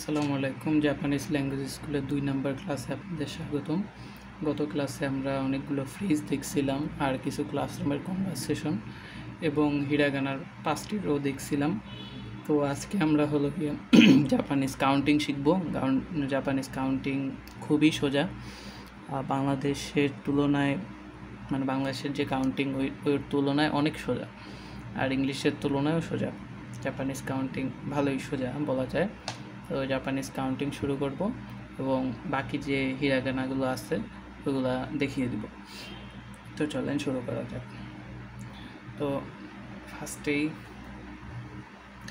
আসসালামু আলাইকুম। Japanese language স্কুলের 2 নম্বর ক্লাসে আপনাদের স্বাগতম। গত ক্লাসে আমরা অনেকগুলো ফ্রেজ দেখছিলাম আর কিছু ক্লাসরুমের কনভারসেশন এবং হিরাগানার 5টি রো দেখছিলাম। তো আজকে আমরা হলো গিয়ে জাপানিজ কাউন্টিং শিখব। জাপানিজ কাউন্টিং খুবই সোজা, বাংলাদেশের তুলনায় মানে বাংলাদেশের যে কাউন্টিং ওর তুলনায় অনেক সোজা, আর ইংলিশের তুলনায়ও সোজা। জাপানিজ কাউন্টিং ভালোই সোজা বলা যায়। তো জাপানিজ কাউন্টিং শুরু করব এবং বাকি যে হিরাগানাগুলো আছে ওগুলো দেখিয়ে দিব। তো চলেন শুরু করা যাক। তো ফার্স্টেই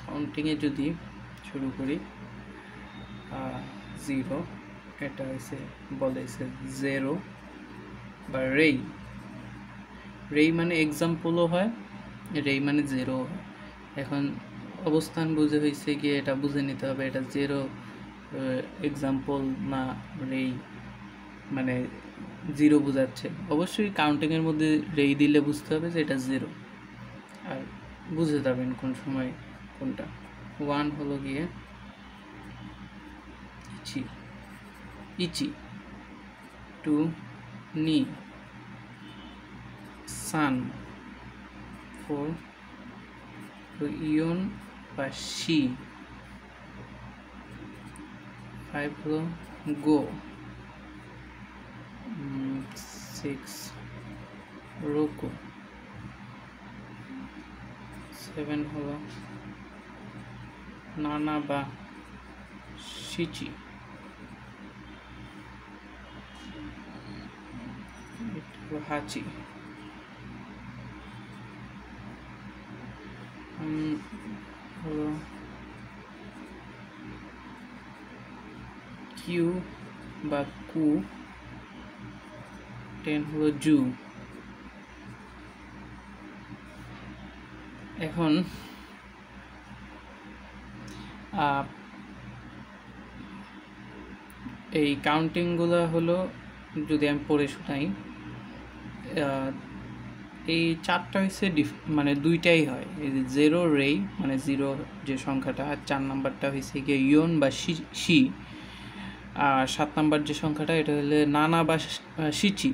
কাউন্টিংয়ে যদি শুরু করি, 0 এটা হচ্ছে বলেছে 0 বা রেই। রেই মানে এক্সাম্পলও হয়, রেই মানে 0 হয়। এখন অবস্থান বুঝে হয়েছে গিয়ে এটা বুঝে নিতে হবে এটা 0 এক্সাম্পল না রেই মানে 0 বোঝাচ্ছে। অবশ্যই কাউন্টিংয়ের মধ্যে রেই দিলে বুঝতে হবে যে এটা 0, আর বুঝে যাবেন কোন সময় কোনটা। 1 হলো গিয়ে ইচি ইচি, 2 নি, সান, 4 ইয়ন বা শি, 5 হলো গো, 6 রোকো, 7 হলো নানা বা শিচি, 8 হলো হাচি, হলো কিউ বা কু, 10 হলো জু। এখন এই কাউন্টিংগুলো হলো, যদি আমি পড়ে শোনাই, এই 4টা হচ্ছে মানে 2টাই হয়। এই যে 0 রেই মানে 0 যে সংখ্যাটা, আর 4 নাম্বারটা হয়েছে গিয়ে ইয়ন বা শি, আর 7 নাম্বার যে সংখ্যাটা এটা হলে নানা বা শিচি,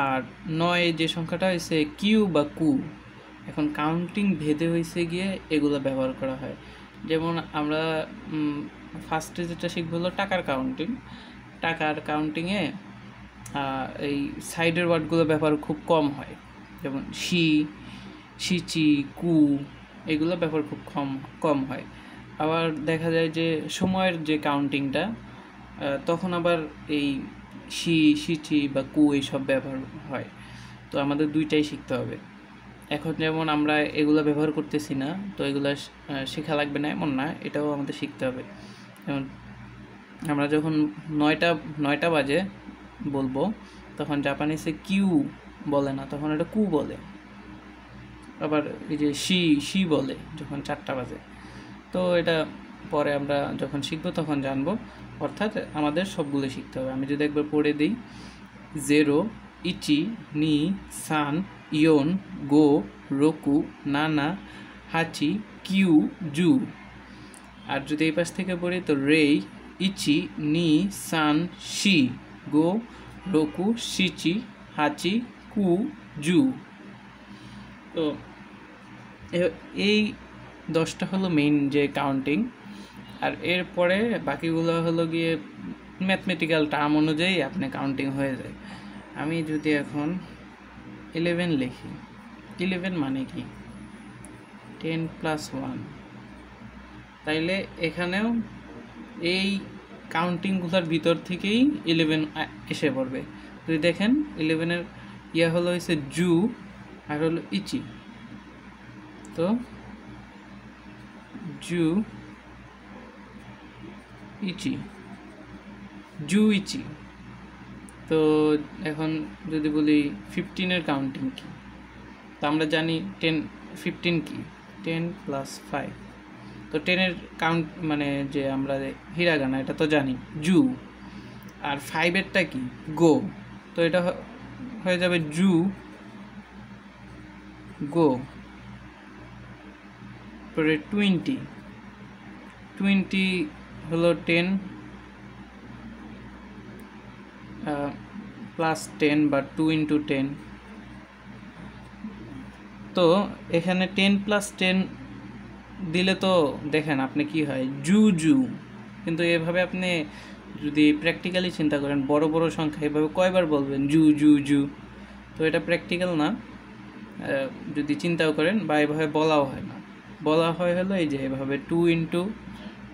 আর 9 যে সংখ্যাটা হয়েছে কিউ বা কু। এখন কাউন্টিং ভেদে হয়েছে গিয়ে এগুলো ব্যবহার করা হয়। যেমন আমরা ফার্স্টে যেটা শিখবো হলো টাকার কাউন্টিং। টাকার কাউন্টিংয়ে এই সাইডের ওয়ার্ডগুলো ব্যবহার খুব কম হয়, যেমন শি, শিচি, কু, এগুলো ব্যবহার খুব কম হয়। আবার দেখা যায় যে সময়ের যে কাউন্টিংটা, তখন আবার এই শি, শিচি বা কু এইসব ব্যবহার হয়। তো আমাদের 2টাই শিখতে হবে। এখন যেমন আমরা এগুলো ব্যবহার করতেছি না, তো এগুলো শেখা লাগবে না এমন না, এটাও আমাদের শিখতে হবে। যেমন আমরা যখন 9টা বাজে বলবো, তখন জাপানিসে কিউ বলে না, তখন এটা কু বলে। আবার এই যে শি বলে যখন 4টা বাজে। তো এটা পরে আমরা যখন শিখবো তখন জানবো, অর্থাৎ আমাদের সবগুলো শিখতে হবে। আমি যদি একবার পড়ে দিই, 0 ইচি, নি, সান, ইয়ন, গো, রোকু, নানা, হাচি, কিউ, জু। আর যদি এই পাশ থেকে পড়ি, তো রেই, ইচি, নি, সান, শি, গো, রোকু, শিচি, হাচি, কু, জু। তো এই 10টা হলো মেইন যে কাউন্টিং, আর এরপরে বাকিগুলো হলো গিয়ে ম্যাথমেটিক্যাল টার্ম অনুযায়ী আপনি কাউন্টিং হয়ে যায়। আমি যদি এখন 11 লিখি, 11 মানে কি 10 + 1, তাইলে এখানেও এই কাউন্টিংগুলোর ভিতর থেকেই 11 এসে পড়বে। যদি দেখেন 11-এর হলো হয়েছে জু আর হলো ইচি। তো জু ইচি, জু ইচি। তো এখন যদি বলি 15-এর কাউন্টিং কি, তো আমরা জানি 15 কি 10 + 5। তো 10-এর কাউন্ট মানে যে আমরা হিরাগানা এটা তো জানি জু, আর 5-এরটা কি গো। তো এটা হয়ে যাবে জু গো। পরে 20 হলো 10 প্লাস 10 বা 2 ইন্টু 10। তো এখানে 10 প্লাস 10 দিলে তো দেখেন আপনি কি হয়, জু জু। কিন্তু এভাবে আপনি যদি প্র্যাকটিক্যালি চিন্তা করেন, বড় বড় সংখ্যা এভাবে কয়বার বলবেন জু জু জু? তো এটা প্র্যাকটিক্যাল না যদি চিন্তাও করেন, বা এভাবে বলাও হয় না। বলা হয় হলো এই যে এভাবে 2 ইন্টু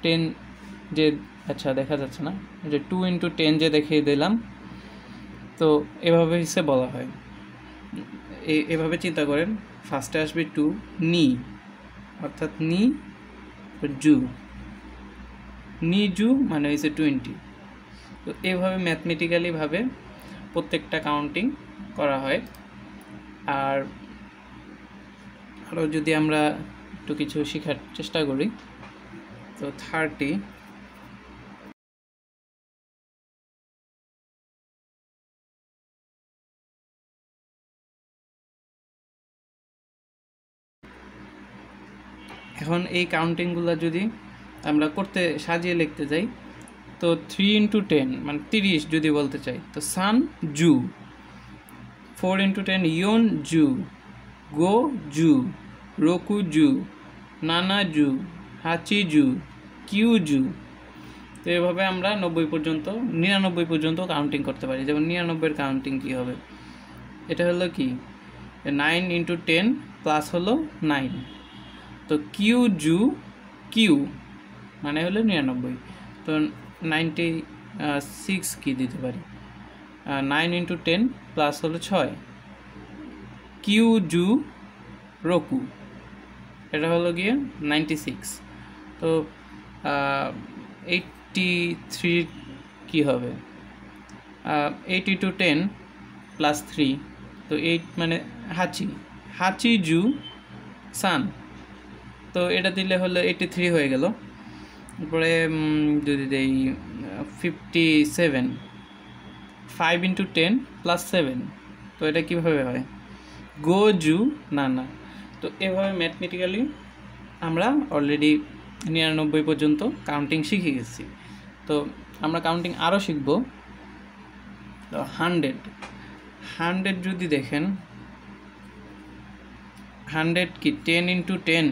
10 যে, আচ্ছা দেখা যাচ্ছে না, যে 2 ইন্টু 10 যে দেখিয়ে দিলাম, তো এভাবে হিসেবে বলা হয়। এভাবে চিন্তা করেন, ফার্স্টে আসবে 2, নি অর্থাৎ নি জু, নি জু মানে হয়েছে 20। তো এইভাবে ম্যাথমেটিক্যালিভাবে প্রত্যেকটা কাউন্টিং করা হয়। আর আরও যদি আমরা একটু কিছু শেখার চেষ্টা করি, তো 30, এখন এই কাউন্টিংগুলো যদি আমরা করতে সাজিয়ে লিখতে যাই, তো 3 ইন্টু 10 মানে 30 যদি বলতে চাই, তো সান জু, 4 ইন্টু 10 ইয়ন জু, গো জু, রোকু জু, নানা জু, হাচি জু, কিউ জু। তো এভাবে আমরা 90 পর্যন্ত 99 পর্যন্ত কাউন্টিং করতে পারি। যেমন 99-এর কাউন্টিং কী হবে, এটা হলো কি 9 ইন্টু 10 প্লাস হলো 9, তো কিউ জু কিউ মানে হলো 99। তো 96 কি দিতে পারি, 9 ইন্টু 10 প্লাস হলো 6, কিউ জু রোকু, এটা হলো গিয়ে 96। তো 83 কি হবে, 8 ইন্টু 10 প্লাস 3, তো 8 মানে হাচি, হাচি জু সান, তো এটা দিলে হলো 83 হয়ে গেল। তারপরে যদি দেই 57, 5 ইন্টু 10 প্লাস 7, তো এটা কীভাবে হয়, গো জু না না। তো এভাবে ম্যাথমেটিক্যালি আমরা অলরেডি 99 পর্যন্ত কাউন্টিং শিখে গেছি। তো আমরা কাউন্টিং আরও শিখব। তো 100 যদি দেখেন, 100 কি 10 ইন্টু 10,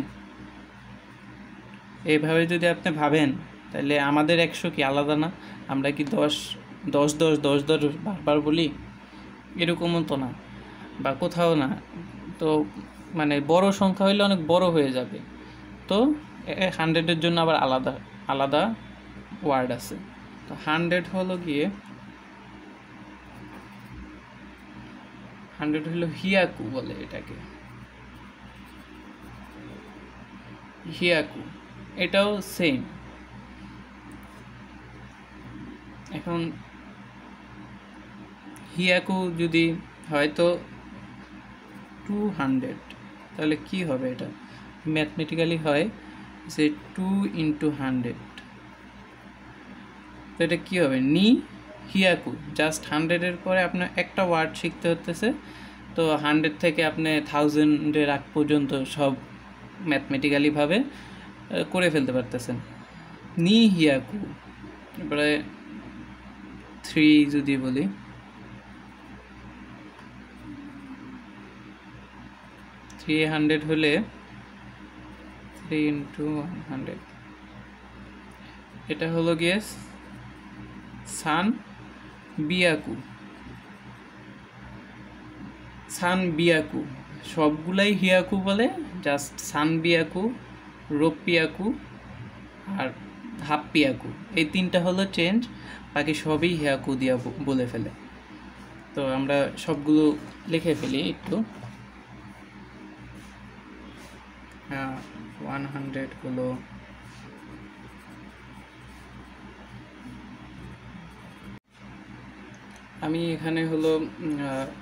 এইভাবে যদি আপনি ভাবেন, তাহলে আমাদের 100 কি আলাদা না? আমরা কি 10 10 10 10 10 বারবার বলি? এরকমও তো না, বা কোথাও না। তো মানে বড় সংখ্যা হইলে অনেক বড় হয়ে যাবে। তো 100-এর জন্য আবার আলাদা আলাদা ওয়ার্ড আছে। তো 100 হলো গিয়ে, 100 হলো হিয়াকু বলে এটাকে, হিয়াকু, এটাও সেম। এখন হিয়াকু যদি হয় তো 200, তাহলে কি হবে, এটা ম্যাথমেটিক্যালি হয় যে 2 ইন্টু 100, তো এটা কী হবে, নি হিয়াকু। জাস্ট 100-এর পরে আপনার একটা ওয়ার্ড শিখতে হতেছে। তো 100 থেকে আপনি 1000-এর আগ পর্যন্ত সব ম্যাথমেটিক্যালিভাবে করে ফেলতে পারতেছেন। নি হিয়াকু। এবারে 3 যদি বলি, 300 হলে 3 ইন্টু 100, এটা হলো গিয়ে সান বিয়াকু, সান বিয়াকু। সবগুলাই হিয়াকু বলে, জাস্ট সান বিয়াকু, রোপিয়াকু আর হাপ্পিয়াকু, এই 3টা হলো চেঞ্জ, বাকি সবই হিয়াকু দিয়া বলে ফেলে। তো আমরা সবগুলো লিখে ফেলি একটু। 100 হলো আমি এখানে হলো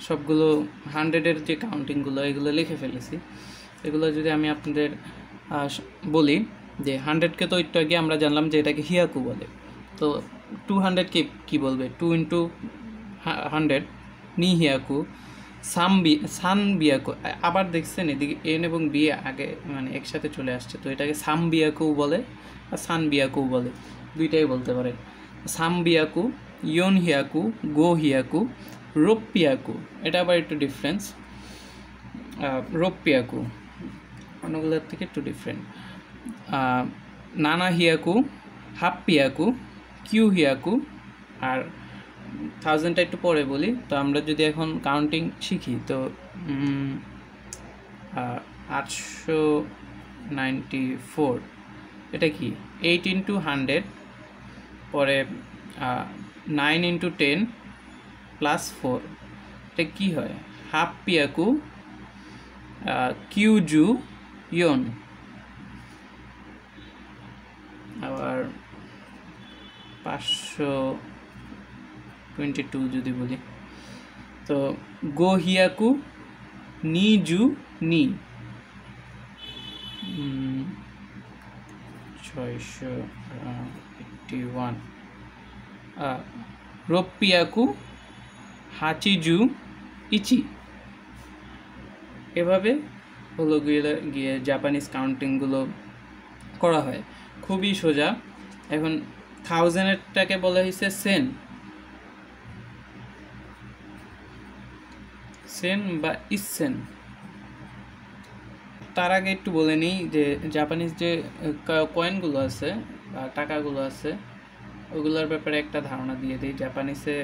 সবগুলো 100-এর যে কাউন্টিংগুলো এগুলো লিখে ফেলেছি। এগুলো যদি আমি আপনাদের বলি যে 100-কে তো একটু আগে আমরা জানলাম যে এটাকে হিয়াকু বলে। তো 200-কে কী বলবে, 2 ইন্টু 100 নি হিয়াকু, সান বিয়াকু, আবার দেখছেন এদিকে এন এবং বি আগে মানে একসাথে চলে আসছে, তো এটাকে সাম বিয়াকু বলে আর সান বিয়াকু বলে, দুইটাই বলতে পারে। সাম বিয়াকু, ইয়ন হিয়াকু, গো হিয়াকু, রোপ্পিয়াকু, এটা আবার একটু ডিফারেন্স। রোপ্পিয়াকু অন্যগুলোর থেকে একটু ডিফারেন্ট। নানা হিয়াকু, হাফ পিয়াকু, কিউ হিয়াকু, আর থাউজেন্ডটা একটু পরে বলি। তো আমরা যদি এখন কাউন্টিং শিখি তো 894, এটা কি 8 ইন্টু 100, পরে 9 ইন্টু 10 প্লাস 4, এটা কী হয়? হাফ পিয়াকু কিউ জু ইয়ন। আবার 522 যদি বলি তো গো হিয়াকু নি জু নি, 681। রোপ্পিয়াকু হাচিজু ইচি। এভাবে হলো গিয়ে জাপানিজ কাউন্টিংগুলো করা হয়, খুবই সোজা। এখন থাউজেন্ডেরটাকে বলা হয়েছে সেন, সেন বা ইসেন। তার আগে একটু বলে নিই যে জাপানিজ যে কয়েনগুলো আছে বা টাকাগুলো আছে ওগুলোর ব্যাপারে একটা ধারণা দিয়ে দিই। জাপানিসে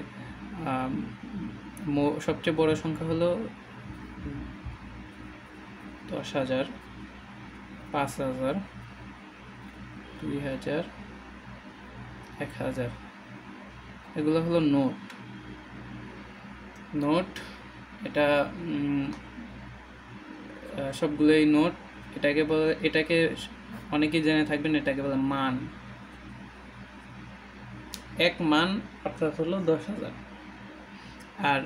সবচেয়ে বড় সংখ্যা হলো 10,000, 5,000, 2,000, 1,000, এগুলো হলো নোট। নোট এটা সবগুলোই নোট। এটাকে বলে, এটাকে অনেকেই জেনে থাকবেন, এটাকে বলে মান। এক মান অর্থাৎ হলো 10,000। আর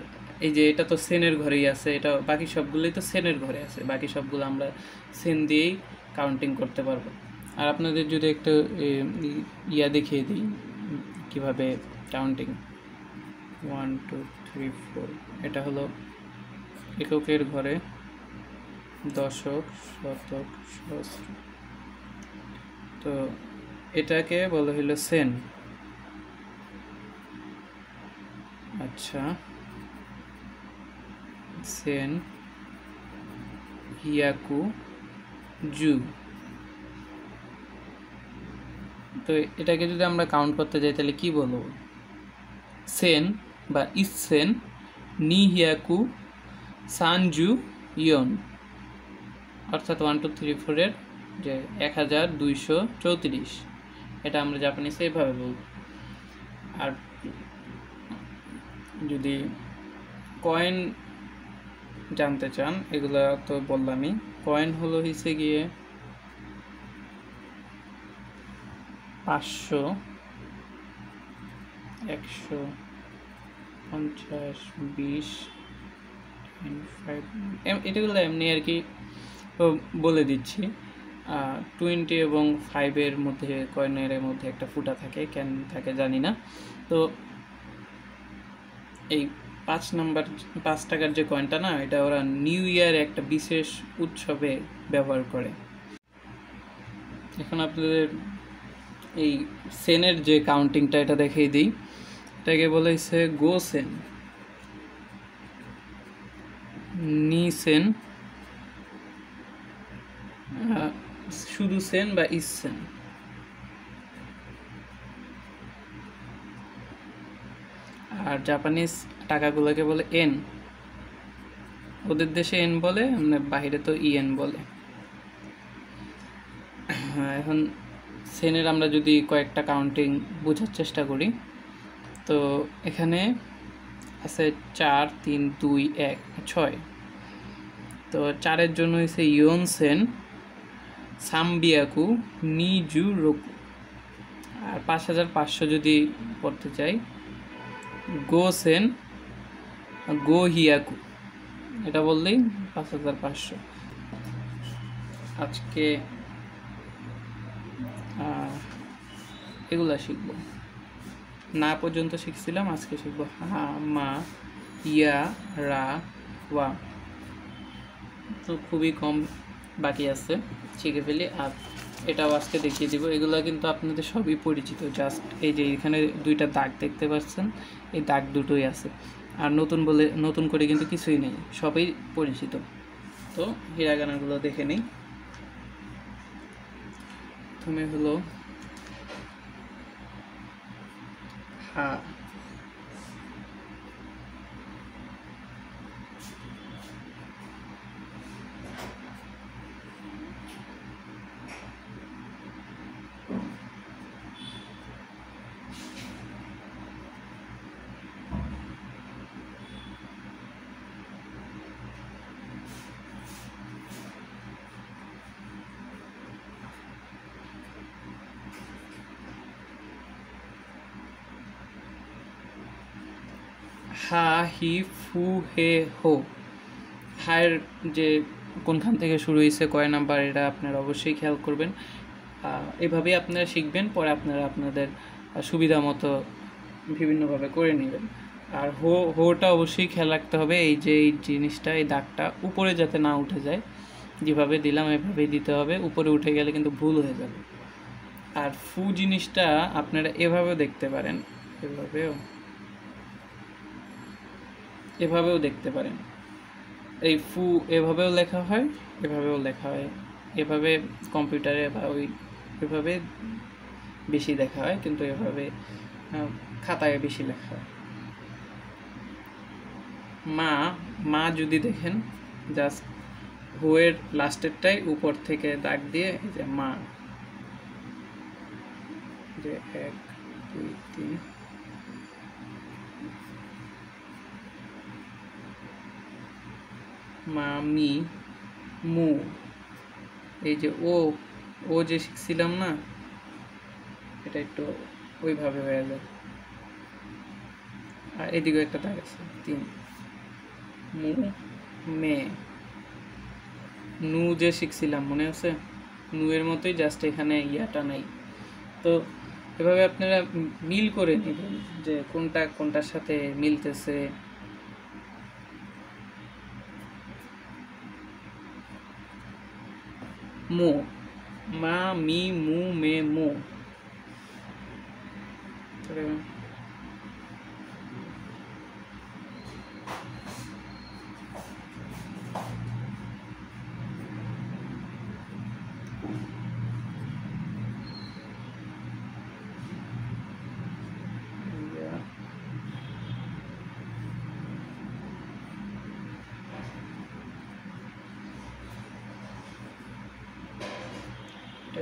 এই যে এটা তো সেনের ঘরেই আছে, এটা বাকি সবগুলোই তো সেনের ঘরে আছে, বাকি সবগুলো আমরা সেন দিয়েই কাউন্টিং করতে পারবো। আর আপনাদের যদি একটু ইয়া দেখিয়ে দিই কীভাবে কাউন্টিং, 1 2 3 4, এটা হলো এককের ঘরে, দশক, শতক, সহস্র। তো এটাকে বলা হলো সেন। আচ্ছা, সেন, হিয়াকু, জু। তো এটাকে যদি আমরা কাউন্ট করতে যাই তাহলে কি বলবো? সেন বা ইসেন, নি হিয়াকু, সানজু ইয়ন, অর্থাৎ 1 2 3 4 যে 1234, এটা আমরা জাপানিসে এইভাবে বলব। আর যদি কয়েন জানতে চান, এগুলো তো বললামই। কয়েন হলো হিসে গিয়ে 500, 100, 50, 20, 25, এটাগুলো এমনি আর কি বলে দিচ্ছি। 20 এবং 5-এর মধ্যে, কয়েনের মধ্যে একটা ফুটা থাকে, কেন থাকে জানি না। তো এই 5 টাকার যে কয়েনটা না, এটা ওরা নিউ ইয়ার একটা বিশেষ উৎসবে ব্যবহার করে। এখন আপনাদের এই সেনের যে কাউন্টিংটা এটা দেখিয়ে দিই। এটাকে বলে হচ্ছে গো সেন, নি সেন, শুধু সেন বা ইস সেন। আর জাপানিজ টাকাগুলোকে বলে এন, ওদের দেশে এন বলে, বাইরে তো ইএন বলে। এখন সেনের আমরা যদি কয়েকটা কাউন্টিং বোঝার চেষ্টা করি তো এখানে আছে 4 3 2 1 6। তো 4-এর জন্য হয়েছে ইয়ন সেন, সামবিয়াকু, নিজু রোকু। আর 5,500 যদি পড়তে চাই, গো সেন, গো হিয়াকু, এটা বললেই 5,500। আজকে এগুলা শিখব না, পর্যন্ত শিখছিলাম, আজকে শিখব হা, মা, ইয়া, রা, ওয়া। তো খুবই কম বাকি আছে, শিখে ফেলি। আর এটাও আজকে দেখিয়ে দিব। এগুলো কিন্তু আপনাদের সবই পরিচিত, জাস্ট এই যে এখানে দুইটা দাগ দেখতে পাচ্ছেন, এই দাগ দুটোই আছে। আর নতুন করে কিন্তু কিছুই নেই, সবই পরিচিত। তো হিরাগানাগুলো দেখে নেই। প্রথমে হলো হা, হা হি ফু হে হো। হায়ের যে কোনখান থেকে শুরু হয়েছে, কয় নাম্বার, এটা আপনারা অবশ্যই খেয়াল করবেন। এভাবেই আপনারা শিখবেন, পরে আপনারা আপনাদের সুবিধা মতো বিভিন্নভাবে করে নেবেন। আর হোটা অবশ্যই খেয়াল রাখতে হবে, এই যে এই জিনিসটা, এই দাগটা উপরে যাতে না উঠে যায়। যেভাবে দিলাম এভাবেই দিতে হবে, উপরে উঠে গেলে কিন্তু ভুল হয়ে যাবে। আর ফু জিনিসটা আপনারা এভাবেও দেখতে পারেন, এভাবেও দেখতে পারেন। এই ফু এভাবেও লেখা হয়, এভাবেও লেখা হয়। এভাবে কম্পিউটারে বা এভাবে বেশি দেখা হয়, কিন্তু এভাবে খাতায় বেশি লেখা হয়। মা যদি দেখেন, জাস্ট হুয়ের লাস্টেরটাই উপর থেকে দাগ দিয়ে এই যে মা, যে 1 2 3, মামি মু। এই যে ও যে শিখছিলাম না, এটা একটু ওইভাবে হয়ে যায়। আর এদিকে একটা দাগ আছে 3, মু মে। নু যে শিখছিলাম মনে আছে, নু এর মতোই, জাস্ট এখানে ইয়াটা নাই। তো এভাবে আপনারা মিল করে নেবেন যে কোনটা কোনটার সাথে মিলতেছে। মো, মা মি মু মে মো।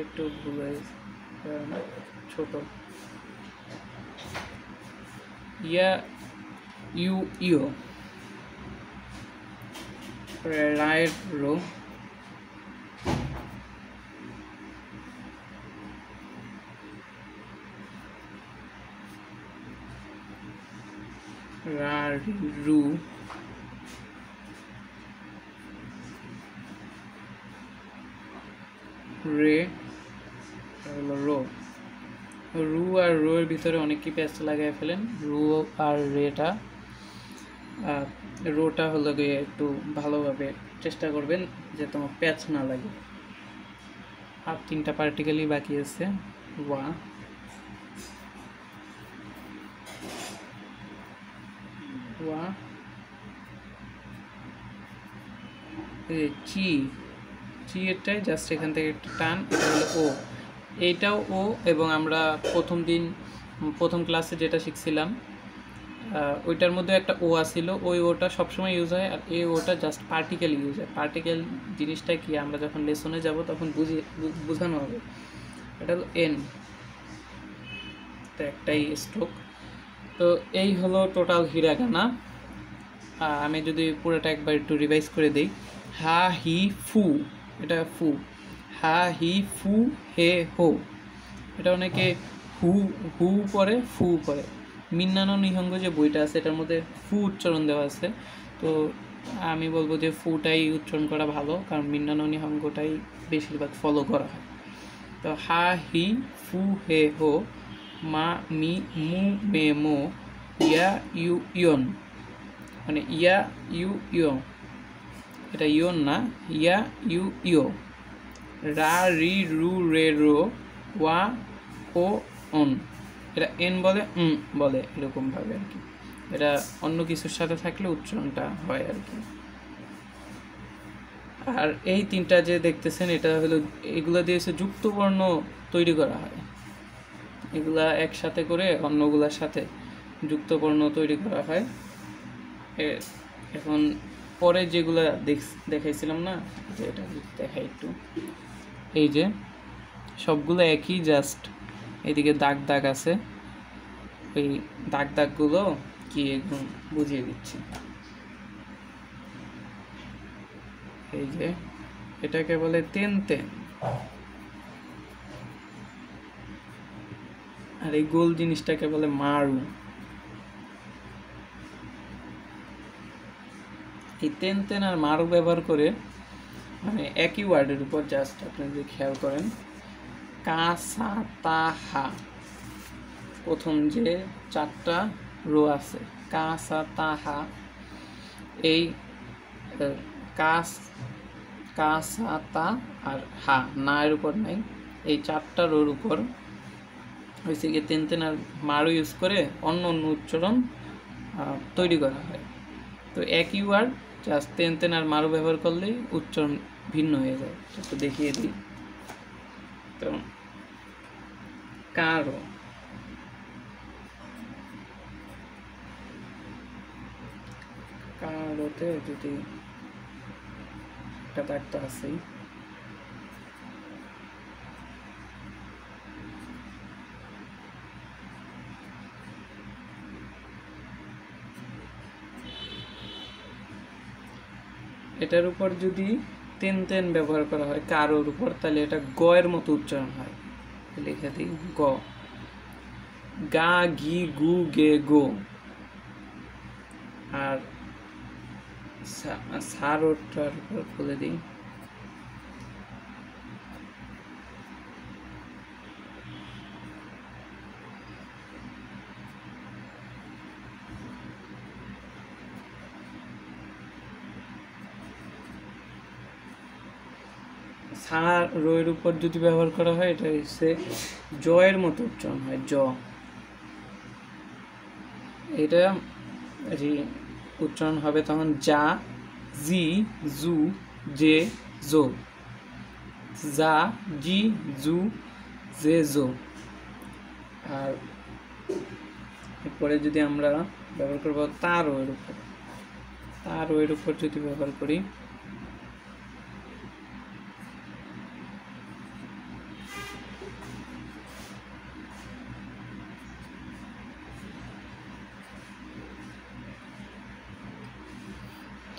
একটু ভুলে ছোট। ইউ রায়ের রো, রু, রে হলো রো। রু আর রো এর ভিতরে অনেক কি প্যাচ লাগাই ফেলেন। রু আর রেটা, রোটা হলো গিয়ে একটু ভালোভাবে চেষ্টা করবেন যে তোমার প্যাচ না লাগে। আর 3টা পার্টিকেলই বাকি আছে। ওয়া, ওয়া, চি এটাই জাস্ট এখান থেকে একটু টান, এটা হলো ও, এইটাও ও। এবং আমরা প্রথম ক্লাসে যেটা শিখছিলাম ওইটার মধ্যে একটা ও আসছিল, ওই ওটা সবসময় ইউজ হয়। আর এই ওটা জাস্ট পার্টিকেল ইউজ হয়। পার্টিকেল জিনিসটা কি আমরা যখন লেসনে যাব তখন বোঝানো হবে। এটা হলো এন, তো একটাই স্ট্রোক। তো এই হলো টোটাল হিরাগানা। আমি যদি পুরোটা একবার একটু রিভাইজ করে দিই। হা হি ফু, এটা ফু। হা হি ফু হে হো, এটা অনেকে হু পরে ফু পরে। মিন্নানো নিহঙ্গ যে বইটা আছে এটার মধ্যে ফু উচ্চারণ দেওয়া আছে। তো আমি বলবো যে ফুটাই উচ্চারণ করা ভালো, কারণ মিন্নানো নিহঙ্গটাই বেশিরভাগ ফলো করা হয়। তো হা হি ফু হে হো, মা মি মু মে মো, ইয়া ইউ ইয়ন, মানে ইয়া ইউ ইয়ন, এটা ইয়ন না, ইয়া ইউ ইও, রা রি রু রে রো, ওয়া ও অন, এটা এন বলে বলে এরকমভাবে আর কি। এটা অন্য কিছুর সাথে থাকলে উচ্চারণটা হয় আর কি। আর এই তিনটা যে দেখতেছেন এটা হলো, এগুলো দিয়ে হচ্ছে যুক্তবর্ণ তৈরি করা হয়, এগুলা একসাথে করে অন্যগুলার সাথে যুক্তবর্ণ তৈরি করা হয়। এখন পরে যেগুলা দেখাইছিলাম না, যে এটা দেখাই একটু, এই যে সবগুলো একই, জাস্ট এইদিকে দাগ দাগ আছে, ওই দাগ দাগগুলো কি একদম বুঝিয়ে দিচ্ছি। এই যে এটাকে বলে তেন তেন, আর এই গোল জিনিসটাকে বলে মারু। এই তেন তেন আর মারু ব্যবহার করে মানে একই ওয়ার্ডের উপর, জাস্ট আপনি যদি খেয়াল করেন, কা সা তা হা, প্রথম যে 4টা রো আছে, কা সা তা হা, এই কা সা তা আর হা, না এর উপর নাই, এই 4টা রোর উপর হয়েছে গিয়ে তেন তেন আর মারু ইউজ করে অন্য অন্য উচ্চারণ তৈরি করা হয়। তো একই ওয়ার্ড, জাস্ট তেন তেন আর মারু ব্যবহার করলেই উচ্চারণ ভিন্ন হয়ে যায়। একটু দেখিয়ে দিই। তো কারো, কারোতে যদি একটা দাগ তো আছেই, এটার উপর যদি তেন তেন ব্যবহার করা হয় কারোর উপর, তাহলে এটা গ এর মতো উচ্চারণ হয়। লিখে দিই গ, গা ঘি গু গে গো। আর সারটার উপর বলে দিই সার রয়ের উপর যদি ব্যবহার করা হয়, এটা হচ্ছে জয়ের মতো উচ্চারণ হয়, জ। এটা উচ্চারণ হবে তখন যা জি জু জে জো, যা জি জু জে জো। আর এরপরে যদি আমরা ব্যবহার করবো তার রয়ের উপর, তার রয়ের উপর যদি ব্যবহার করি,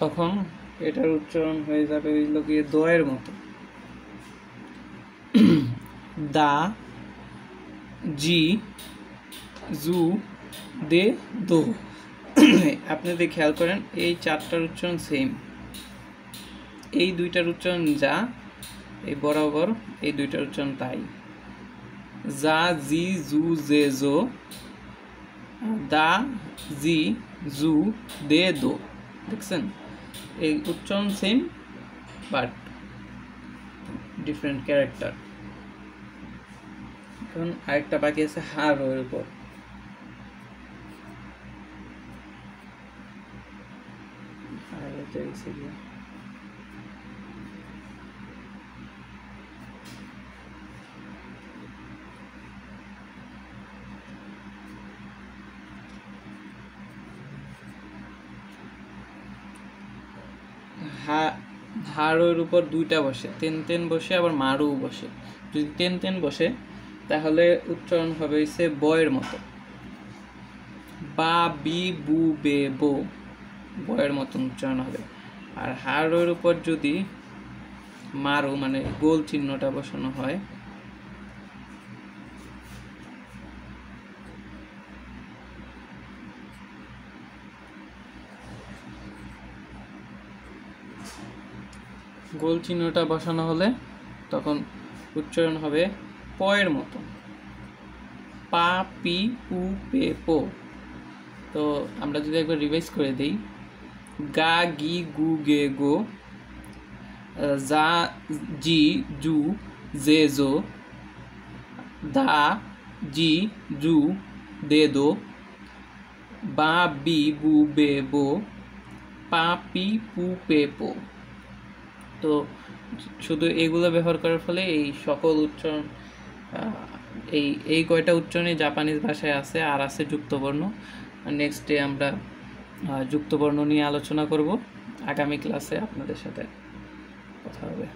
তখন এটার উচ্চারণ হয়ে যাবে গিয়ে দয়ের মতো, দা জি জু দে দো। আপনি যদি খেয়াল করেন এই 4টার উচ্চারণ সেম, এই 2টার উচ্চারণ যা, এই বরাবর এই 2টার উচ্চারণ তাই, যা জি জু জে জো, দা জি জু দে দো। দেখছেন এই উচ্চারণ সেম বাট ডিফারেন্ট ক্যারেক্টার। এখন আরেকটা বাকি আছে হার এর উপর, হাড়ের উপর 2টা বসে, তেন তেন বসে আবার মারু বসে। যদি তেন তেন বসে তাহলে উচ্চারণ হবে হচ্ছে বয়ের মতো, বা বি বু বে বো, বয়ের মতন উচ্চারণ হবে। আর হাড়ের উপর যদি মারু মানে গোল চিহ্নটা বসানো হয়, গোল চিহ্নটা বসানো হলে তখন উচ্চারণ হবে পয়ের মতো, পা পি পু পে পো। তো আমরা যদি একবার রিভাইজ করে দিই, গা গি গু গে গো, জা জি জু জে জো, দা জি জু দে দো, বা বি বু বে বো, পা পি পু পে পো। তো শুধু এগুলো ব্যবহার করার ফলে এই সকল উচ্চারণ এই কয়টা উচ্চারণে জাপানিজ ভাষায় আছে, আর আছে যুক্তবর্ণ। নেক্সট ডে আমরা যুক্তবর্ণ নিয়ে আলোচনা করব। আগামী ক্লাসে আপনাদের সাথে কথা হবে।